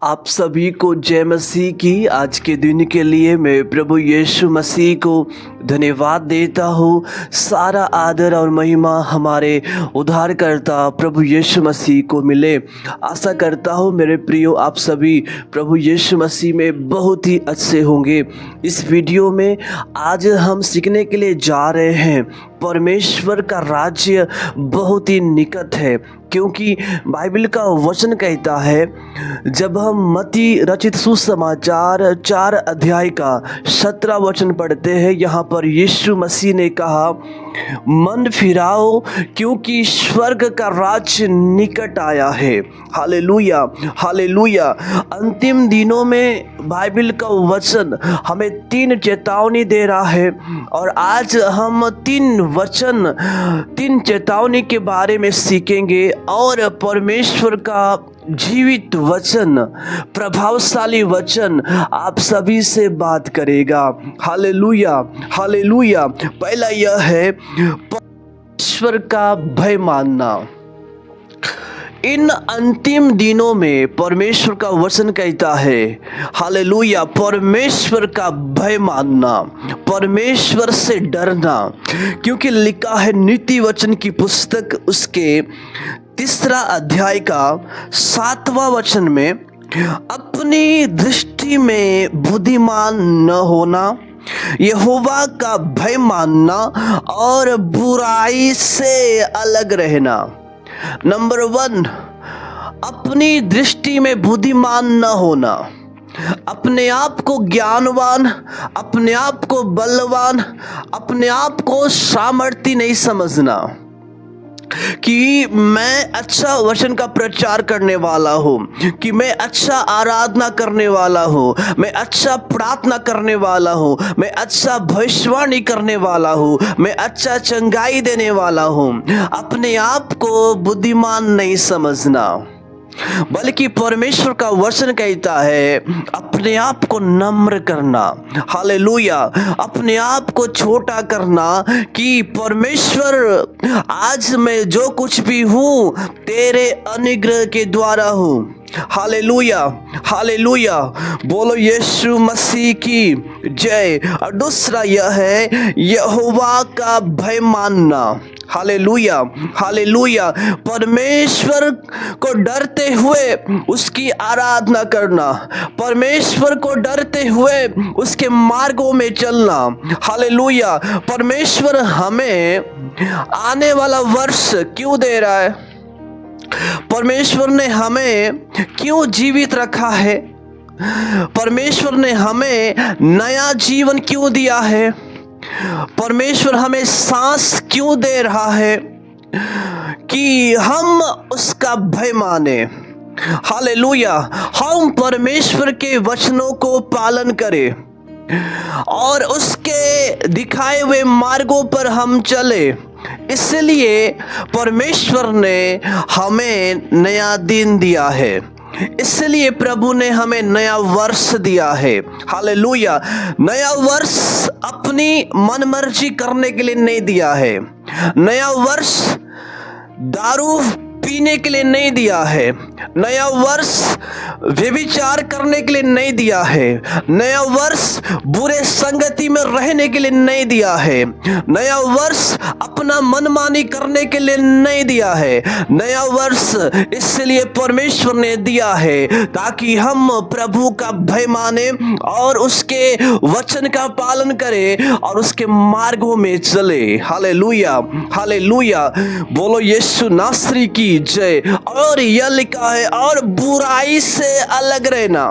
आप सभी को जय मसीह की। आज के दिन के लिए मैं प्रभु यीशु मसीह को धन्यवाद देता हूँ। सारा आदर और महिमा हमारे उद्धारकर्ता प्रभु यीशु मसीह को मिले। आशा करता हूँ मेरे प्रियो आप सभी प्रभु यीशु मसीह में बहुत ही अच्छे होंगे। इस वीडियो में आज हम सीखने के लिए जा रहे हैं परमेश्वर का राज्य बहुत ही निकट है, क्योंकि बाइबल का वचन कहता है, जब हम मत्ती रचित सुसमाचार 4 अध्याय का 17 वचन पढ़ते हैं, यहाँ पर यीशु मसीह ने कहा, मन फिराओ क्योंकि स्वर्ग का राज्य निकट आया है। Hallelujah, hallelujah. अंतिम दिनों में बाइबल का वचन हमें 3 चेतावनी दे रहा है, और आज हम 3 चेतावनी के बारे में सीखेंगे। और परमेश्वर का जीवित वचन, प्रभावशाली वचन आप सभी से बात करेगा। Hallelujah, hallelujah. पहला यह है परमेश्वर का भय मानना। इन अंतिम दिनों में परमेश्वर का वचन कहता है, हालेलुया, परमेश्वर का भय मानना, परमेश्वर से डरना। क्योंकि लिखा है नीति वचन की पुस्तक उसके 3 अध्याय का 7वां वचन में, अपनी दृष्टि में बुद्धिमान न होना, यहोवा का भय मानना और बुराई से अलग रहना। नंबर 1, अपनी दृष्टि में बुद्धिमान न होना। अपने आप को ज्ञानवान, अपने आप को बलवान, अपने आप को सामर्थ्य नहीं समझना कि मैं अच्छा वचन का प्रचार करने वाला हूँ, कि मैं अच्छा आराधना करने वाला हूँ, मैं अच्छा प्रार्थना करने वाला हूँ, मैं अच्छा भविष्यवाणी करने वाला हूँ, मैं अच्छा चंगाई देने वाला हूँ। अपने आप को बुद्धिमान नहीं समझना, बल्कि परमेश्वर का वचन कहता है अपने आप को नम्र करना। हालेलुया, अपने आप को छोटा करना कि परमेश्वर, आज मैं जो कुछ भी हूँ तेरे अनुग्रह के द्वारा हूँ। Hallelujah, hallelujah. बोलो यीशु मसीह की जय। और दूसरा यह है यहोवा का भय मानना। Hallelujah, hallelujah. परमेश्वर को डरते हुए उसकी आराधना करना, परमेश्वर को डरते हुए उसके मार्गों में चलना। हालेलुया। परमेश्वर हमें आने वाला वर्ष क्यों दे रहा है? परमेश्वर ने हमें क्यों जीवित रखा है? परमेश्वर ने हमें नया जीवन क्यों दिया है? परमेश्वर हमें सांस क्यों दे रहा है? कि हम उसका भय माने। हालेलुया। हम परमेश्वर के वचनों को पालन करें और उसके दिखाए हुए मार्गों पर हम चले। इसलिए परमेश्वर ने हमें नया दिन दिया है, इसलिए प्रभु ने हमें नया वर्ष दिया है। हालेलुया। नया वर्ष अपनी मनमर्जी करने के लिए नहीं दिया है, नया वर्ष दारू पीने के लिए नहीं दिया है, नया वर्ष व्यभिचार करने के लिए नहीं दिया है, नया वर्ष बुरे संगति में रहने के लिए नहीं दिया है, नया वर्ष अपना मनमानी करने के लिए नहीं दिया है। नया वर्ष इसलिए परमेश्वर ने दिया है ताकि हम प्रभु का भय माने और उसके वचन का पालन करें और उसके मार्गों में चले। Hallelujah, hallelujah. बोलो यीशु नासरी की जय। और यह लिखा है, और बुराई से अलग रहना।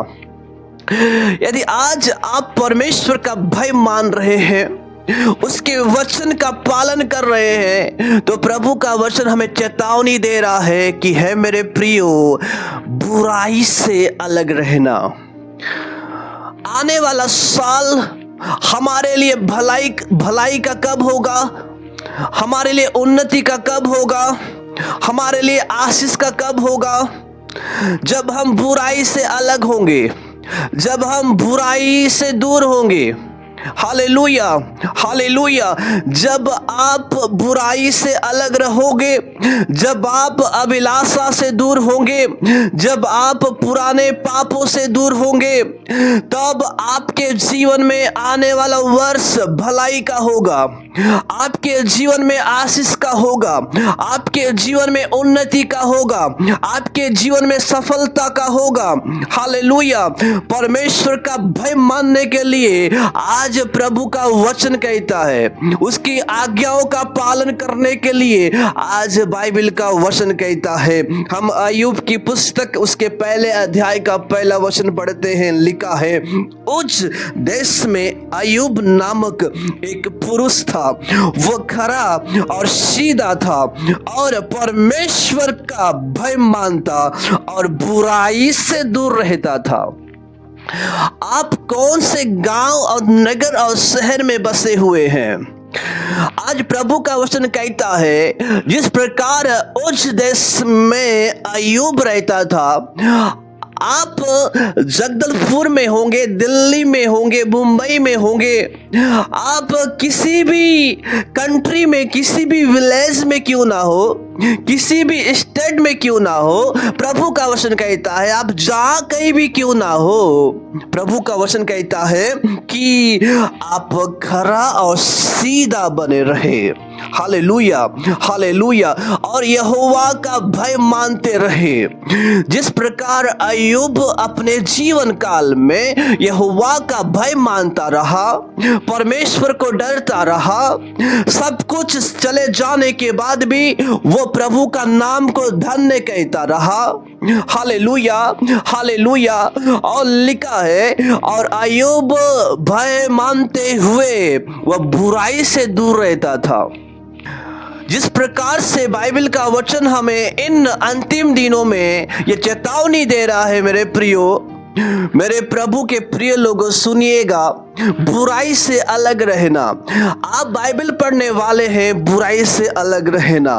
यदि आज आप परमेश्वर का भय मान रहे हैं, उसके वचन का पालन कर रहे हैं, तो प्रभु का वचन हमें चेतावनी दे रहा है कि है मेरे प्रियो, बुराई से अलग रहना। आने वाला साल हमारे लिए भलाई का कब होगा? हमारे लिए उन्नति का कब होगा? हमारे लिए आशीष का कब होगा? जब हम बुराई से अलग होंगे, जब हम बुराई से दूर होंगे, हालेलुया, हालेलुया। जब आप बुराई से अलग रहोगे, जब आप अभिलाषा से दूर होंगे, जब आप पुराने पापों से दूर होंगे, तब आपके जीवन में आने वाला वर्ष भलाई का होगा, आपके जीवन में आशीष का होगा, आपके जीवन में उन्नति का होगा, आपके जीवन में सफलता का होगा। हालेलुया। परमेश्वर का भय मानने के लिए आज प्रभु का वचन कहता है, उसकी आज्ञाओं का पालन करने के लिए आज बाइबल का वचन कहता है। हम अय्यूब की पुस्तक उसके पहले अध्याय का पहला वचन पढ़ते हैं। लिखा है, उस देश में अय्यूब नामक एक पुरुष था, वो खरा और सीधा था और परमेश्वर का भय मानता और बुराई से दूर रहता था। आप कौन से गांव और नगर और शहर में बसे हुए हैं? आज प्रभु का वचन कहता है, जिस प्रकार उस देश में अय्यूब रहता था, आप जगदलपुर में होंगे, दिल्ली में होंगे, मुंबई में होंगे, आप किसी भी कंट्री में, किसी भी विलेज में क्यों ना हो, किसी भी स्टेट में क्यों ना हो, प्रभु का वचन कहता है, आप जहां कहीं भी क्यों ना हो, प्रभु का वचन कहता है कि आप खरा और सीधा बने रहे। Hallelujah, hallelujah. और यहोवा का भय मानते रहे। जिस प्रकार अय्यूब अपने जीवन काल में यहोवा का भय मानता रहा, परमेश्वर को डरता रहा, सब कुछ चले जाने के बाद भी वो प्रभु का नाम को धन्य कहता रहा। Hallelujah, hallelujah. और लिखा है, और अय्यूब भय मानते हुए वह बुराई से दूर रहता था। जिस प्रकार से बाइबल का वचन हमें इन अंतिम दिनों में ये चेतावनी दे रहा है, मेरे प्रियो, मेरे प्रभु के प्रिय लोगों, सुनिएगा, बुराई से अलग रहना। आप बाइबल पढ़ने वाले हैं, बुराई से अलग रहना।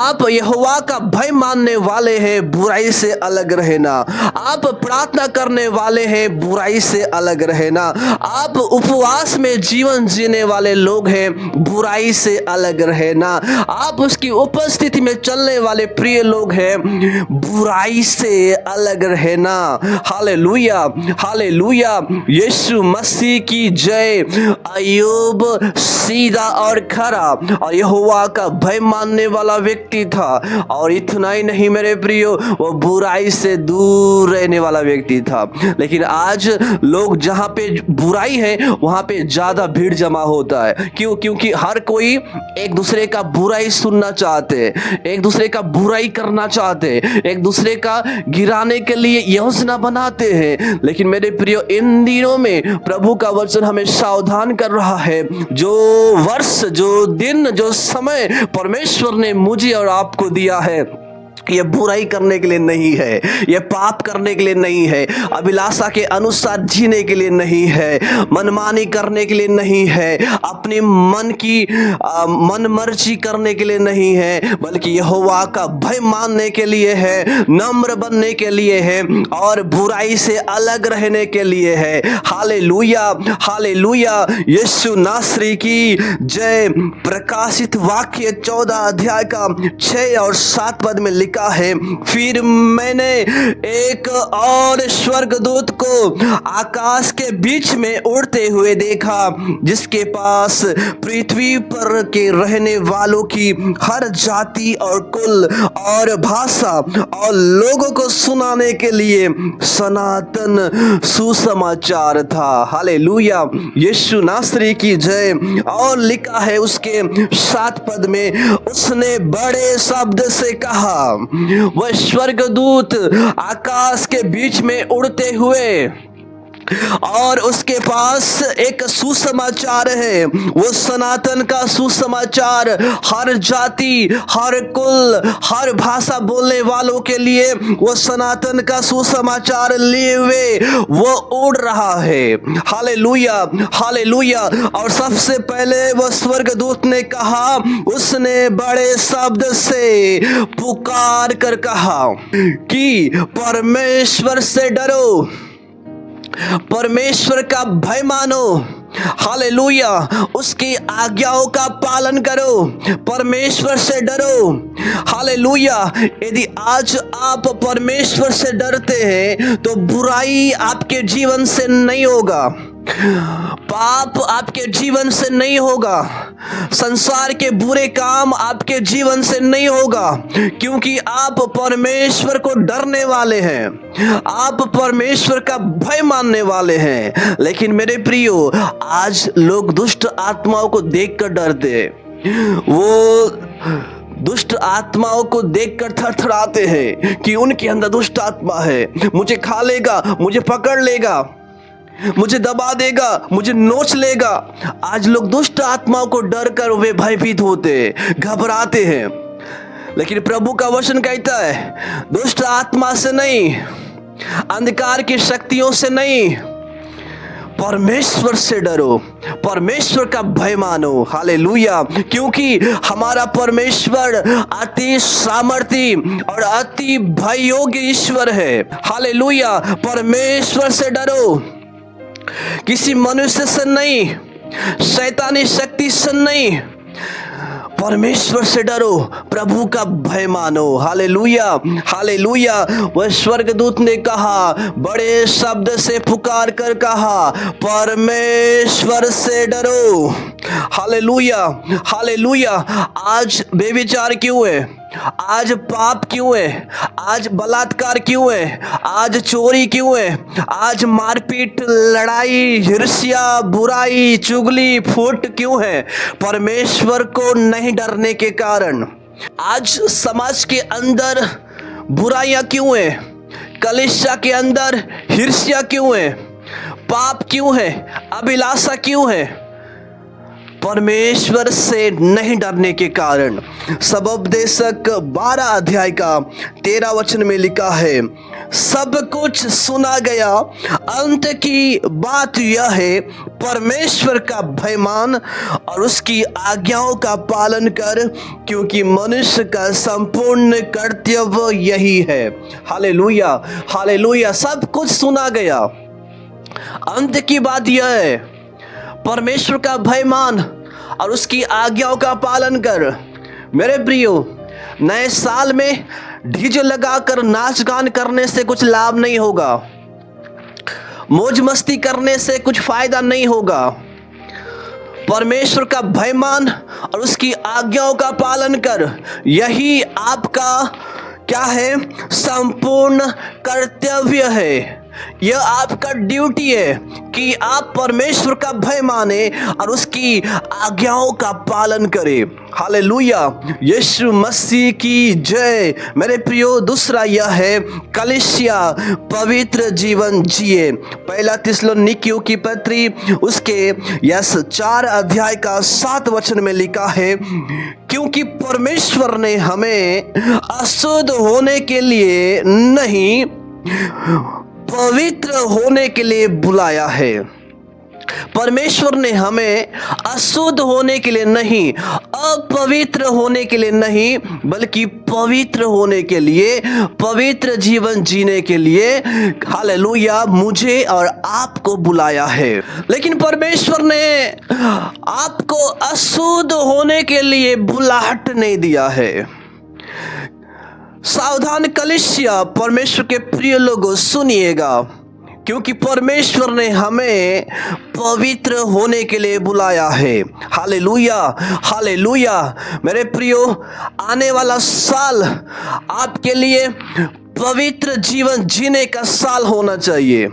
आप यहोवा का भय मानने वाले हैं, बुराई से अलग रहना। आप प्रार्थना करने वाले हैं, बुराई से अलग रहना। आप उपवास में जीवन जीने वाले लोग हैं, बुराई से अलग रहना। आप उसकी उपस्थिति में चलने वाले प्रिय लोग हैं, बुराई से अलग रहना। Hallelujah, hallelujah. यीशु मसीह की जय। अय्यूब सीधा और खरा और यहोवा का भय मानने वाला व्यक्ति था, और इतना ही नहीं मेरे प्रियो, वो बुराई से दूर रहने वाला व्यक्ति था। लेकिन आज लोग जहां पे बुराई है वहां पे ज्यादा भीड़ जमा होता है। क्यों? क्योंकि हर कोई एक दूसरे का बुराई सुनना चाहते हैं, एक दूसरे का बुराई करना चाहते हैं, एक दूसरे का गिराने के लिए योजना बनाते हैं। लेकिन मेरे प्रियो, इन दिनों में प्रभु का वचन हमें सावधान कर रहा है। जो वर्ष, जो दिन, जो समय परमेश्वर ने मुझे और आपको दिया है, ये बुराई करने के लिए नहीं है, ये पाप करने के लिए नहीं है, अभिलाषा के अनुसार जीने के लिए नहीं है, मनमानी करने के लिए नहीं है, अपनी मन की मनमर्जी करने के लिए नहीं है, बल्कि यहोवा का भय मानने के लिए है, नम्र बनने के लिए है और बुराई से अलग रहने के लिए है। Hallelujah, hallelujah. यीशु नासरी की जय। प्रकाशित वाक्य 14 अध्याय का 6 और 7 पद में लिखा है, फिर मैंने एक और स्वर्गदूत को आकाश के बीच में उड़ते हुए देखा, जिसके पास पृथ्वी पर के रहने वालों की हर जाति और कुल और भाषा और लोगों को सुनाने के लिए सनातन सुसमाचार था। हालेलुया, यीशु नासरी की जय। और लिखा है उसके 7 पद में, उसने बड़े शब्द से कहा, वह स्वर्गदूत आकाश के बीच में उड़ते हुए, और उसके पास एक सुसमाचार है, वो सनातन का सुसमाचार, हर जाति, हर कुल, हर भाषा बोलने वालों के लिए वो सनातन का सुसमाचार लिए हुए वो उड़ रहा है। Hallelujah, hallelujah. और सबसे पहले वो स्वर्गदूत ने कहा, उसने बड़े शब्द से पुकार कर कहा कि परमेश्वर से डरो, परमेश्वर का भय मानो, हालेलुया। उसकी आज्ञाओं का पालन करो, परमेश्वर से डरो। हालेलुया। यदि आज आप परमेश्वर से डरते हैं तो बुराई आपके जीवन से नहीं होगा, पाप आपके जीवन से नहीं होगा, संसार के बुरे काम आपके जीवन से नहीं होगा, क्योंकि आप परमेश्वर को डरने वाले हैं, आप परमेश्वर का भय मानने वाले हैं। लेकिन मेरे प्रियो, आज लोग दुष्ट आत्माओं को देखकर डरते हैं। वो दुष्ट आत्माओं को देखकर थरथराते हैं कि उनके अंदर दुष्ट आत्मा है, मुझे खा लेगा, मुझे पकड़ लेगा, मुझे दबा देगा, मुझे नोच लेगा। आज लोग दुष्ट आत्माओं को डर कर वे भयभीत होते हैं, घबराते हैं। लेकिन प्रभु का वचन कहता है, दुष्ट आत्मा से नहीं, अंधकार की शक्तियों से नहीं, परमेश्वर से डरो, परमेश्वर का भय मानो। हालेलुया। क्योंकि हमारा परमेश्वर अति सामर्थी और अति भय योग्य ईश्वर है। हालेलुया। परमेश्वर से डरो, किसी मनुष्य से नहीं, शैतानी शक्ति से नहीं, परमेश्वर से डरो, प्रभु का भय मानो। Hallelujah, hallelujah. वह स्वर्गदूत ने कहा, बड़े शब्द से पुकार कर कहा, परमेश्वर से डरो। Hallelujah, hallelujah. आज बेविचार क्यों है? आज पाप क्यों है? आज बलात्कार क्यों है? आज चोरी क्यों है? आज मारपीट, लड़ाई, ईर्ष्या, बुराई, चुगली, फूट क्यों है? परमेश्वर को नहीं डरने के कारण। आज समाज के अंदर बुराइयां क्यों है? कलीसिया के अंदर ईर्ष्या क्यों है? पाप क्यों है? अभिलाषा क्यों है? परमेश्वर से नहीं डरने के कारण। सबोपदेशक 12 अध्याय का 13 वचन में लिखा है, सब कुछ सुना गया, अंत की बात यह है, परमेश्वर का भय मान और उसकी आज्ञाओं का पालन कर, क्योंकि मनुष्य का संपूर्ण कर्तव्य यही है। Hallelujah, hallelujah. सब कुछ सुना गया, अंत की बात यह है, परमेश्वर का भय मान और उसकी आज्ञाओं का पालन कर। मेरे प्रियो, नए साल में डीजे लगाकर नाच गान करने से कुछ लाभ नहीं होगा, मौज मस्ती करने से कुछ फायदा नहीं होगा। परमेश्वर का भय मान और उसकी आज्ञाओं का पालन कर, यही आपका क्या है? संपूर्ण कर्तव्य है। यह आपका ड्यूटी है कि आप परमेश्वर का भय माने और उसकी आज्ञाओं का पालन करें। हालेलुया, यीशु मसीह की जय। मेरे प्रियो, दूसरा यह है, कलीसिया पवित्र जीवन जिए। पहला थिस्सलुनीकियों की पत्री उसके 4 अध्याय का 7 वचन में लिखा है, क्योंकि परमेश्वर ने हमें अशुद्ध होने के लिए नहीं, पवित्र होने के लिए बुलाया है। परमेश्वर ने हमें अशुद्ध होने के लिए नहीं, अपवित्र होने के लिए नहीं, बल्कि पवित्र होने के लिए, पवित्र जीवन जीने के लिए, हालेलुया, मुझे और आपको बुलाया है। लेकिन परमेश्वर ने आपको अशुद्ध होने के लिए बुलाहट नहीं दिया है। सावधान कलीसिया, परमेश्वर के प्रिय लोगों, सुनिएगा, क्योंकि परमेश्वर ने हमें पवित्र होने के लिए बुलाया है। Hallelujah, hallelujah. मेरे प्रियो, आने वाला साल आपके लिए पवित्र जीवन जीने का साल होना चाहिए।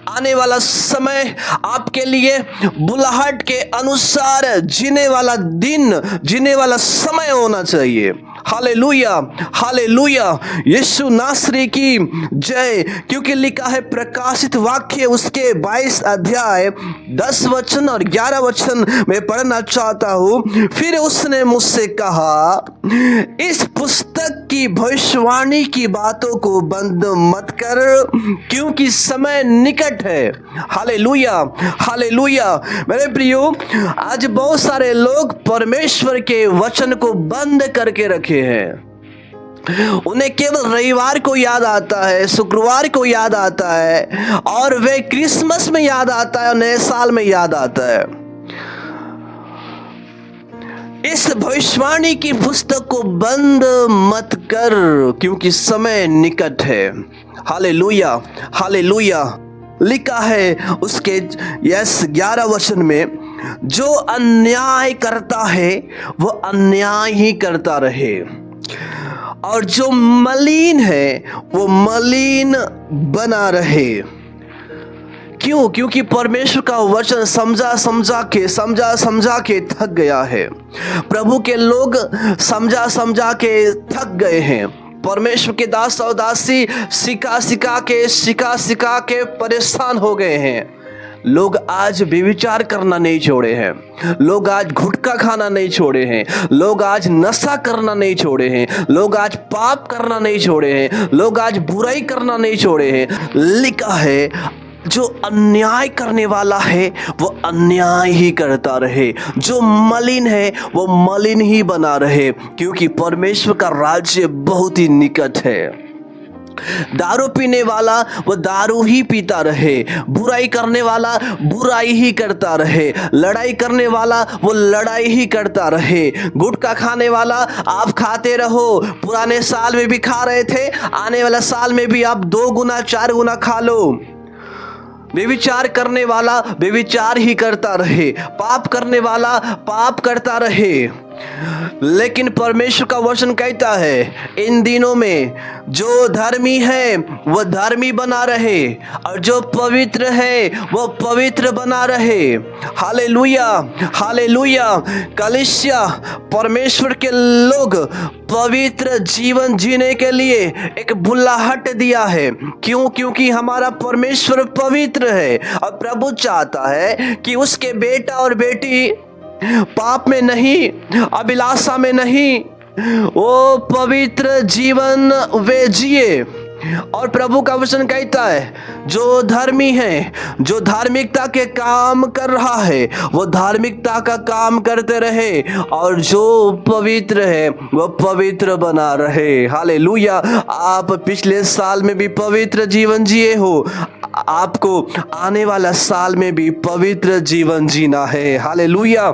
आने वाला समय आपके लिए बुलाहट के अनुसार जीने वाला दिन, जीने वाला समय होना चाहिए। Hallelujah, hallelujah. यीशु नासरी की जय। क्योंकि लिखा है, प्रकाशित वाक्य उसके 22 अध्याय 10 वचन और 11 वचन में पढ़ना चाहता हूँ। फिर उसने मुझसे कहा, इस पुस्तक की भविष्यवाणी की बातों को बंद मत कर, क्योंकि समय निकट है। Hallelujah, hallelujah. मेरे प्रियो, आज बहुत सारे लोग परमेश्वर के वचन को बंद करके रखे हैं। उन्हें केवल रविवार को याद आता है, शुक्रवार को याद आता है, और वे क्रिसमस में याद आता है और नए साल में याद आता है। इस भविष्यवाणी की पुस्तक को बंद मत कर, क्योंकि समय निकट है। Hallelujah, hallelujah. लिखा है उसके 11 वचन में, जो अन्याय करता है वह अन्याय ही करता रहे, और जो मलिन है वो मलिन बना रहे। क्यों? क्योंकि परमेश्वर का वचन समझा समझा के थक गया है। प्रभु के लोग समझा के थक गए हैं। परमेश्वर के दास और दासी सिखा सिखा के परेशान हो गए हैं। लोग आज व्यभिचार करना नहीं छोड़े हैं, लोग आज गुटखा खाना नहीं छोड़े हैं, लोग आज नशा करना नहीं छोड़े हैं, लोग आज पाप करना नहीं छोड़े हैं, लोग आज बुराई करना नहीं छोड़े हैं। लिखा है, जो अन्याय करने वाला है वो अन्याय ही करता रहे, जो मलिन है वो मलिन ही बना रहे, क्योंकि परमेश्वर का राज्य बहुत ही निकट है। दारू पीने वाला वो दारू ही पीता रहे, बुराई करने वाला बुराई ही करता रहे, लड़ाई करने वाला वो लड़ाई ही करता रहे, गुटखा खाने वाला आप खाते रहो। पुराने साल में भी खा रहे थे, आने वाला साल में भी आप 2 गुना 4 गुना खा लो। व्यभिचार करने वाला व्यभिचार ही करता रहे, पाप करने वाला पाप करता रहे। लेकिन परमेश्वर का वचन कहता है, इन दिनों में जो धर्मी है वह धर्मी बना रहे, और जो पवित्र है वह पवित्र बना रहे। Hallelujah, hallelujah. कलीसिया, परमेश्वर के लोग पवित्र जीवन जीने के लिए एक बुलाहट दिया है। क्यों? क्योंकि हमारा परमेश्वर पवित्र है, और प्रभु चाहता है कि उसके बेटा और बेटी पाप में नहीं, अभिलाषा में नहीं, वो पवित्र जीवन वे जिए। और प्रभु का वचन कहता है, जो धर्मी है, जो धार्मिकता के काम कर रहा है वो धार्मिकता का काम करते रहे, और जो पवित्र है वो पवित्र बना रहे। हालेलुया। आप पिछले साल में भी पवित्र जीवन जिए हो, आपको आने वाला साल में भी पवित्र जीवन जीना है। हालेलुया।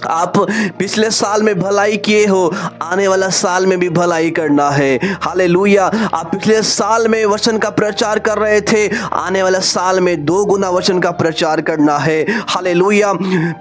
आप पिछले साल में भलाई किए हो, आने वाला साल में भी भलाई करना है। हालेलुया। आप पिछले साल में वचन का प्रचार कर रहे थे, आने वाला साल में 2 गुना वचन का प्रचार करना है। हालेलुया।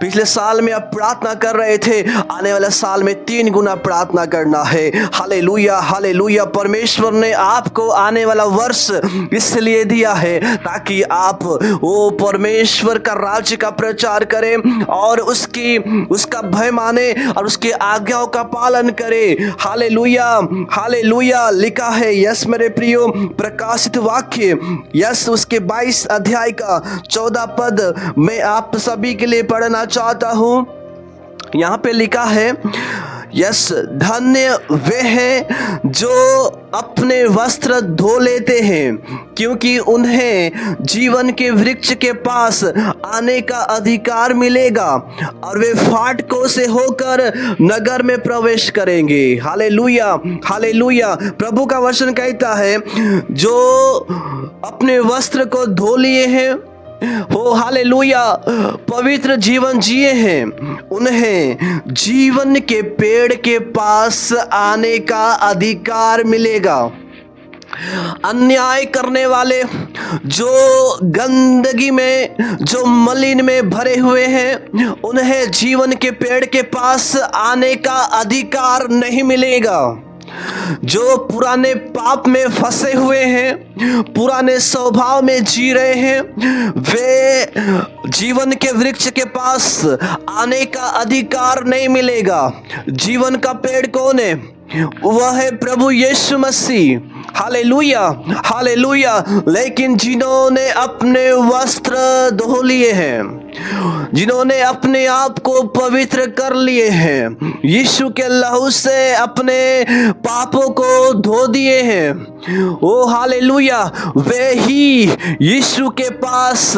पिछले साल में आप प्रार्थना कर रहे थे, आने वाला साल में 3 गुना प्रार्थना करना है। Hallelujah, hallelujah. परमेश्वर ने आपको आने वाला वर्ष इसलिए दिया है ताकि आप वो परमेश्वर का राज्य का प्रचार करें और उसका भय माने और उसके आज्ञाओं का पालन करे। Hallelujah, hallelujah. लिखा है, यस मेरे प्रियो, प्रकाशित वाक्य यस उसके 22 अध्याय का 14 पद मैं आप सभी के लिए पढ़ना चाहता हूं। यहाँ पे लिखा है, यस, धन्य वे हैं जो अपने वस्त्र धो लेते हैं, क्योंकि उन्हें जीवन के वृक्ष के पास आने का अधिकार मिलेगा, और वे फाटकों से होकर नगर में प्रवेश करेंगे। Hallelujah, hallelujah. प्रभु का वचन कहता है, जो अपने वस्त्र को धो लिए हैं, हो हालेलुया, पवित्र जीवन जिए हैं, उन्हें जीवन के पेड़ के पास आने का अधिकार मिलेगा। अन्याय करने वाले, जो गंदगी में, जो मलिन में भरे हुए हैं, उन्हें जीवन के पेड़ के पास आने का अधिकार नहीं मिलेगा। जो पुराने पाप में फंसे हुए हैं, पुराने स्वभाव में जी रहे हैं, वे जीवन के वृक्ष के पास आने का अधिकार नहीं मिलेगा। जीवन का पेड़ कौन है? वह है प्रभु यीशु मसीह। Hallelujah, hallelujah. लेकिन जिन्होंने अपने वस्त्र धो लिए हैं, जिन्होंने अपने आप को पवित्र कर लिए हैं, यीशु के लहू से अपने पापों को धो दिए हैं, ओ हालेलुया, वे ही यीशु के पास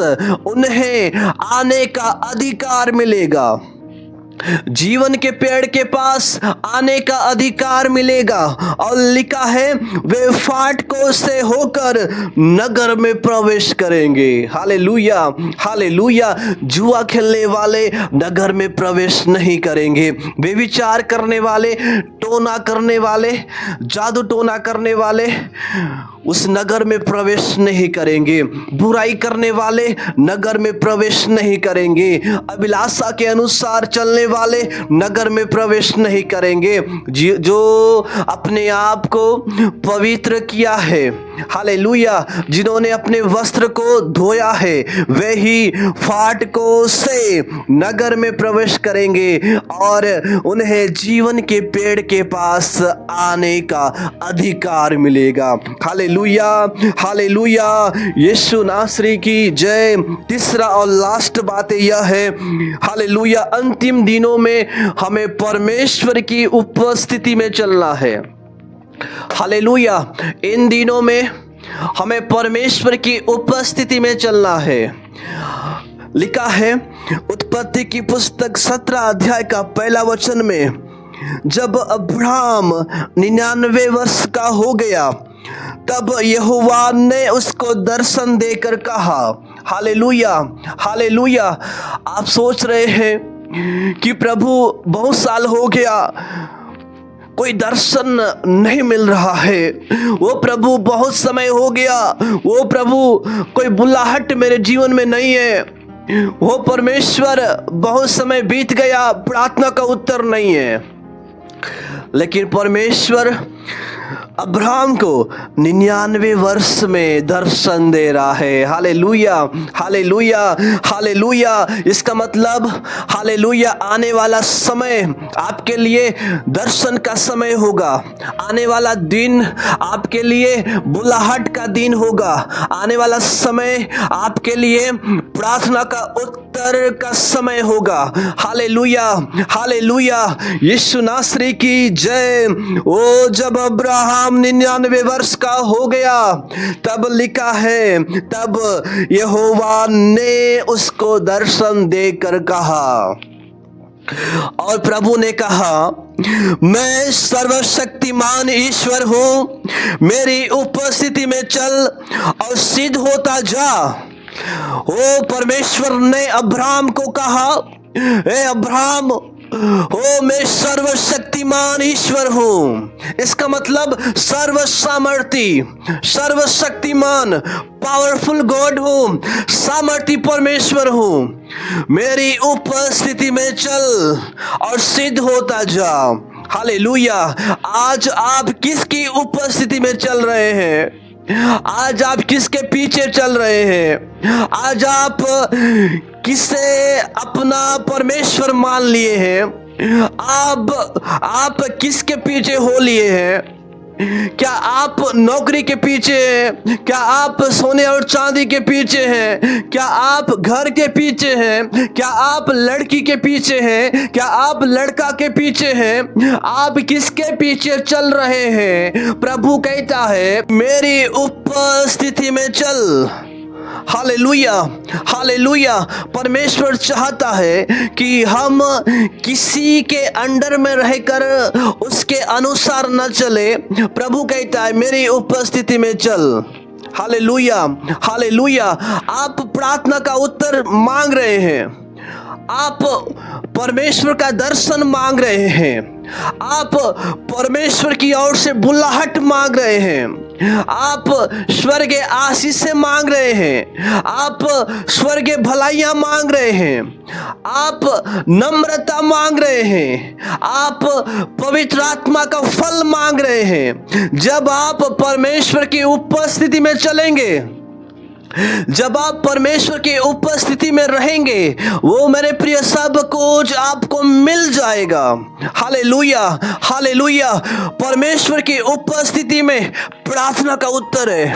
उन्हें आने का अधिकार मिलेगा। जीवन के पेड़ के पास आने का अधिकार मिलेगा। और लिखा है वे फाटकों से होकर नगर में प्रवेश करेंगे। Hallelujah, hallelujah. जुआ खेलने वाले नगर में प्रवेश नहीं करेंगे। व्यभिचार करने वाले, टोना करने वाले, जादू टोना करने वाले उस नगर में प्रवेश नहीं करेंगे। बुराई करने वाले नगर में प्रवेश नहीं करेंगे। अभिलाषा के अनुसार चलने वाले नगर में प्रवेश नहीं करेंगे। जो अपने आप को पवित्र किया है, हालेलुया, जिन्होंने अपने वस्त्र को धोया है, वे ही फाटकों से नगर में प्रवेश करेंगे और उन्हें जीवन के पेड़ के पास आने का अधिकार मिलेगा। Hallelujah, hallelujah. यीशु नासरी की जय। तीसरा और लास्ट बात यह है, हालेलुया, अंतिम दिनों में हमें परमेश्वर की उपस्थिति में चलना है। हालेलुया। इन दिनों में हमें परमेश्वर की उपस्थिति में चलना है। लिखा है उत्पत्ति की पुस्तक 17 अध्याय का 1 वचन में, जब अब्राहम 99 वर्ष का हो गया तब यहोवा ने उसको दर्शन देकर कहा। Hallelujah, hallelujah. आप सोच रहे हैं कि प्रभु बहुत साल हो गया, कोई दर्शन नहीं मिल रहा है। वो प्रभु बहुत समय हो गया, वो प्रभु कोई बुलाहट मेरे जीवन में नहीं है। वो परमेश्वर बहुत समय बीत गया, प्रार्थना का उत्तर नहीं है। लेकिन परमेश्वर अब्राहम को 99 वर्ष में दर्शन दे रहा है। Hallelujah, hallelujah, hallelujah. इसका मतलब हालेलुया, आने वाला समय आपके लिए दर्शन का समय होगा। आने वाला दिन आपके लिए बुलाहट का दिन होगा। आने वाला समय आपके लिए प्रार्थना का उत्तर का समय होगा। Hallelujah, hallelujah. यीशु नासरी की जय। ओ जब अब्राहम 99 वर्ष का हो गया तब लिखा है, तब यहोवा ने उसको दर्शन देकर कहा, और प्रभु ने कहा, मैं सर्वशक्तिमान ईश्वर हूँ, मेरी उपस्थिति में चल और सिद्ध होता जा। ओ परमेश्वर ने अब्राहम को कहा, ए अब्राहम, हो मैं सर्वशक्तिमान ईश्वर हूं। इसका मतलब सर्वसामर्थी, सर्वशक्तिमान, पावरफुल गॉड हूं, सामर्थी परमेश्वर हूं। मेरी उपस्थिति में चल और सिद्ध होता जा। हालेलुया। आज आप किसकी उपस्थिति में चल रहे हैं? आज आप किसके पीछे चल रहे हैं? आज आप किसे अपना परमेश्वर मान लिए हैं? आप किसके पीछे हो लिए हैं? क्या आप नौकरी के पीछे हैं? क्या आप सोने और चांदी के पीछे हैं? क्या आप घर के पीछे हैं? क्या आप लड़की के पीछे हैं? क्या आप लड़का के पीछे हैं? आप किसके पीछे चल रहे हैं? प्रभु कहता है, मेरी उपस्थिति में चल। Hallelujah, hallelujah. परमेश्वर चाहता है कि हम किसी के अंडर में रहकर उसके अनुसार न चले। प्रभु कहता है, मेरी उपस्थिति में चल। Hallelujah, hallelujah. आप प्रार्थना का उत्तर मांग रहे हैं, आप परमेश्वर का दर्शन मांग रहे हैं, आप परमेश्वर की ओर से बुलाहट मांग रहे हैं, आप स्वर्गीय आशीष से मांग रहे हैं, आप स्वर्गीय भलाइयां मांग रहे हैं, आप नम्रता मांग रहे हैं, आप पवित्र आत्मा का फल मांग रहे हैं। जब आप परमेश्वर की उपस्थिति में चलेंगे, जब आप परमेश्वर की उपस्थिति में रहेंगे, वो मेरे प्रिय सब कुछ आपको मिल जाएगा। Hallelujah, hallelujah. परमेश्वर की उपस्थिति में प्रार्थना का उत्तर है,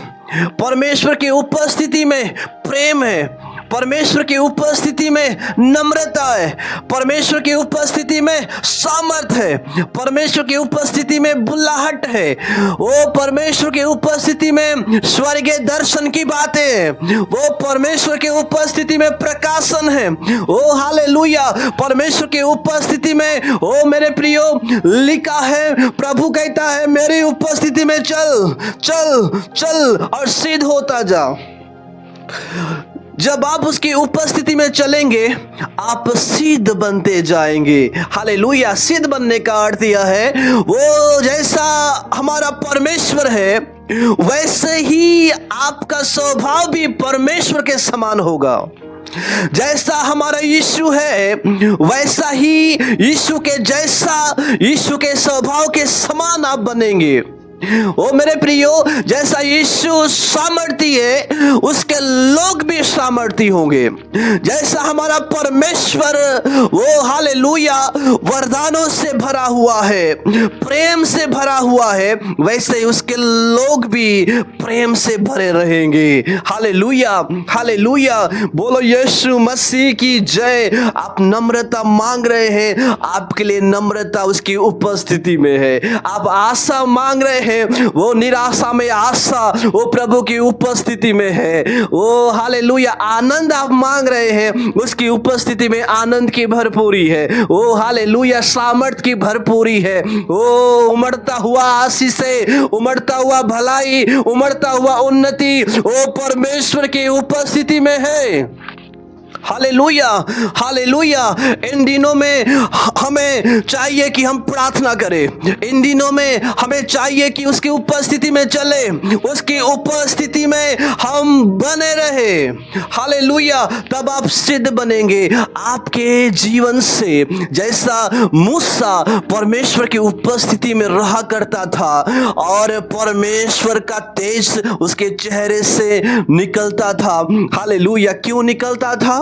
परमेश्वर की उपस्थिति में प्रेम है, परमेश्वर की उपस्थिति में नम्रता है, परमेश्वर की उपस्थिति में सामर्थ है, परमेश्वर की उपस्थिति में बुल्लाहट है, वो परमेश्वर की उपस्थिति में स्वर्गीय दर्शन की बातें हैं, वो परमेश्वर की उपस्थिति में प्रकाशन है। ओ हालेलुया, परमेश्वर की उपस्थिति में, ओ मेरे प्रियो, लिखा है, प्रभु कहता है मेरी उपस्थिति में चल चल चल और सिद्ध होता जा। जब आप उसकी उपस्थिति में चलेंगे आप सिद्ध बनते जाएंगे। हालेलुया। सिद्ध बनने का अर्थ यह है, वो जैसा हमारा परमेश्वर है वैसे ही आपका स्वभाव भी परमेश्वर के समान होगा। जैसा हमारा यीशु है वैसा ही यीशु के जैसा, यीशु के स्वभाव के समान आप बनेंगे। ओ मेरे प्रियो, जैसा यीशु सामर्थी है उसके लोग भी सामर्थी होंगे। जैसा हमारा परमेश्वर वो हालेलुया वरदानों से भरा हुआ है, प्रेम से भरा हुआ है, वैसे ही उसके लोग भी प्रेम से भरे रहेंगे। Hallelujah hallelujah. बोलो यीशु मसीह की जय। आप नम्रता मांग रहे हैं, आपके लिए नम्रता उसकी उपस्थिति में है। आप आशा मांग रहे हैं, वो निराशा में आशा वो प्रभु की उपस्थिति में है। वो हालेलुया। आनंद आप मांग रहे हैं, उसकी उपस्थिति में आनंद की भरपूरी है। वो हालेलुया सामर्थ की भरपूरी है। वो उमड़ता हुआ आशीष से, उमड़ता हुआ भलाई, उमड़ता हुआ उन्नति वो परमेश्वर की उपस्थिति में है। Hallelujah hallelujah. इन दिनों में हमें चाहिए कि हम प्रार्थना करें, इन दिनों में हमें चाहिए कि उसकी उपस्थिति में चले, उसकी उपस्थिति में हम बने रहे। हालेलुया। तब आप सिद्ध बनेंगे। आपके जीवन से जैसा मूसा परमेश्वर की उपस्थिति में रहा करता था और परमेश्वर का तेज उसके चेहरे से निकलता था। हालेलुया। क्यों निकलता था?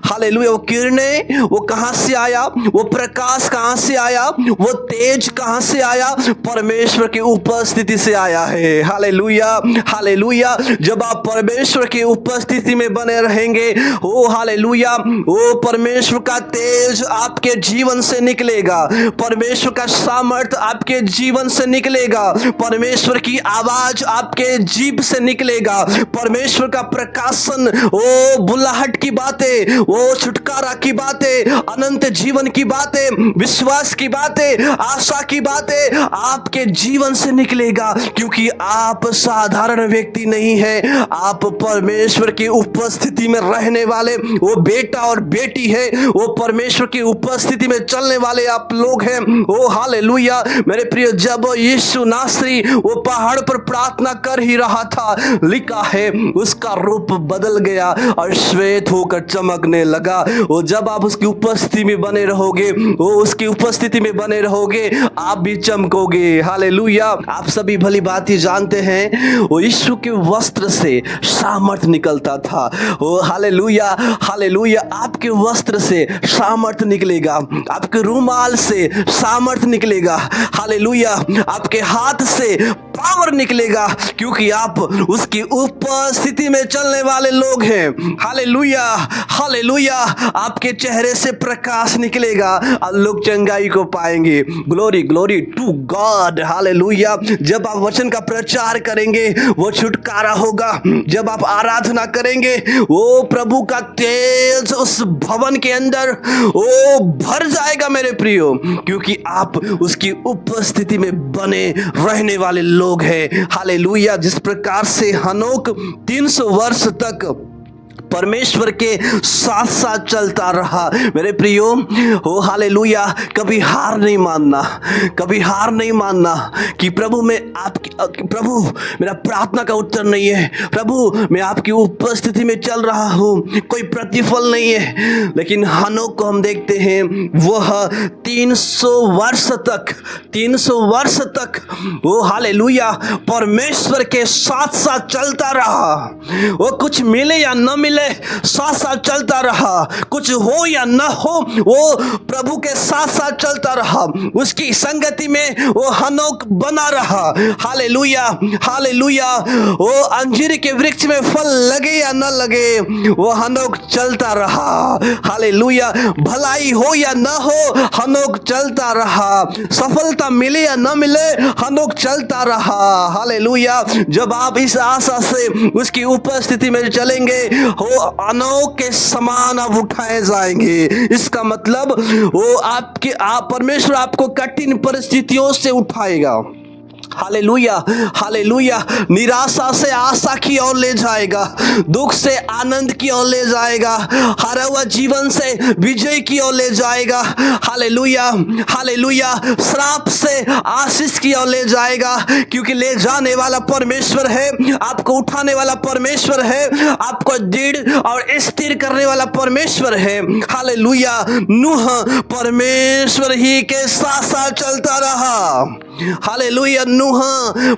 हालेलुया। वो किरणें वो कहां से आया, वो प्रकाश कहां से आया, वो तेज कहां से आया? परमेश्वर की उपस्थिति से आया है। Hallelujah hallelujah. जब आप परमेश्वर की उपस्थिति में बने रहेंगे, ओ हालेलुया, वो परमेश्वर का तेज आपके जीवन से निकलेगा, परमेश्वर का सामर्थ आपके जीवन से निकलेगा, परमेश्वर की आवाज आपके जीभ से निकलेगा, परमेश्वर का प्रकाशन, ओ बुल्लाहट की बातें, वो छुटकारा की बातें, अनंत जीवन की बातें, विश्वास की बातें, आशा की बातें आपके जीवन से निकलेगा। क्योंकि आप साधारण व्यक्ति नहीं है, आप परमेश्वर की उपस्थिति में रहने वाले वो बेटा और बेटी है, वो परमेश्वर की उपस्थिति में चलने वाले आप लोग हैं। ओ हालेलुया। मेरे प्रिय, जब यीशु नासरी वो पहाड़ पर प्रार्थना कर ही रहा था, लिखा है उसका रूप बदल गया और श्वेत होकर चमकने लगा। वो जब आप उसकी उपस्थिति में बने रहोगे, वो उसकी उपस्थिति में बने रहोगे, आप भी चमकोगे। हालेलुया। आप सभी भली बात ही जानते हैं, वो यीशु के वस्त्र से सामर्थ निकलता था। वो हालेलुया हालेलुया। आपके वस्त्र से सामर्थ निकलेगा, आपके रुमाल से सामर्थ निकलेगा। हालेलुया। आपके हाथ से पावर निकलेगा, क्योंकि आप उसकी उपस्थिति में चलने वाले लोग हैं। Hallelujah hallelujah. आपके चेहरे से प्रकाश निकलेगा और लोग चंगाई को पाएंगे। Glory glory to God. Hallelujah. जब आप वचन का प्रचार करेंगे वो छुटकारा होगा, जब आप आराधना करेंगे वो प्रभु का तेज उस भवन के अंदर वो भर जाएगा मेरे प्रियो, क्योंकि आप उसकी उपस्थिति में बने रहने वाले लोग हैं। हालेलुया। जिस प्रकार से हनोक 300 वर्ष तक परमेश्वर के साथ साथ चलता रहा, मेरे प्रियो, हो हालेलुया, कभी हार नहीं मानना, कभी हार नहीं मानना कि प्रभु मैं आपकी, प्रभु मेरा प्रार्थना का उत्तर नहीं है, प्रभु मैं आपकी उपस्थिति में चल रहा हूँ, कोई प्रतिफल नहीं है। लेकिन हनोक को हम देखते हैं, वह 300 वर्ष तक वो हालेलुया परमेश्वर के साथ साथ चलता रहा। वो कुछ मिले या न मिले मिले साथ साथ चलता रहा, कुछ हो या न हो वो प्रभु के साथ साथ चलता रहा, उसकी संगति में वो हनोक बना रहा। Hallelujah, hallelujah. वो अंजीर के वृक्ष में फल लगे या न लगे वो हनोक चलता रहा। हालेलुया। भलाई हो या न हो हनोक चलता रहा, सफलता मिले या न मिले हनोक चलता रहा। हालेलुया। जब आप इस आशा से उसकी उपस्थिति में चलेंगे वो हनोक के समान आप उठाए जाएंगे। इसका मतलब वो परमेश्वर आपको कठिन परिस्थितियों से उठाएगा। Hallelujah, hallelujah. निराशा से आशा की ओर ले जाएगा, दुख से आनंद की ओर ले जाएगा, हारा हुआ जीवन से विजय की ओर ले जाएगा। Hallelujah, hallelujah. श्राप से आशीष की ओर ले जाएगा, क्योंकि ले जाने वाला परमेश्वर है, आपको उठाने वाला परमेश्वर है, आपको दृढ़ और स्थिर करने वाला परमेश्वर है। हालेलुया। नूह परमेश्वर ही के साथ साथ चलता रहा। हालेलुया। नूह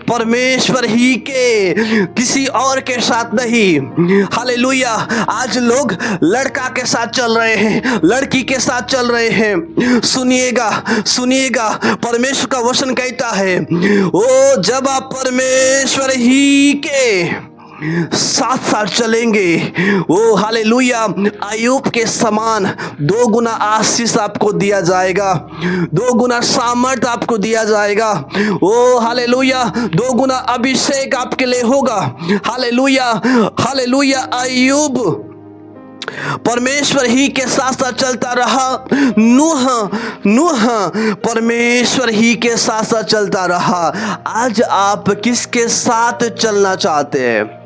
परमेश्वर ही के, किसी और के साथ नहीं। हालेलुया। आज लोग लड़का के साथ चल रहे हैं, लड़की के साथ चल रहे हैं। सुनिएगा, सुनिएगा, परमेश्वर का वचन कहता है ओ जब आप परमेश्वर ही के साथ साथ चलेंगे ओ हालेलुया, अय्यूब के समान 2 गुना आशीष आपको दिया जाएगा, 2 गुना सामर्थ आपको दिया जाएगा। ओ हालेलुया, 2 गुना अभिषेक आपके लिए होगा। Hallelujah, hallelujah. अय्यूब परमेश्वर ही के साथ साथ चलता रहा, नूह परमेश्वर ही के साथ साथ चलता रहा। आज आप किसके साथ चलना चाहते हैं?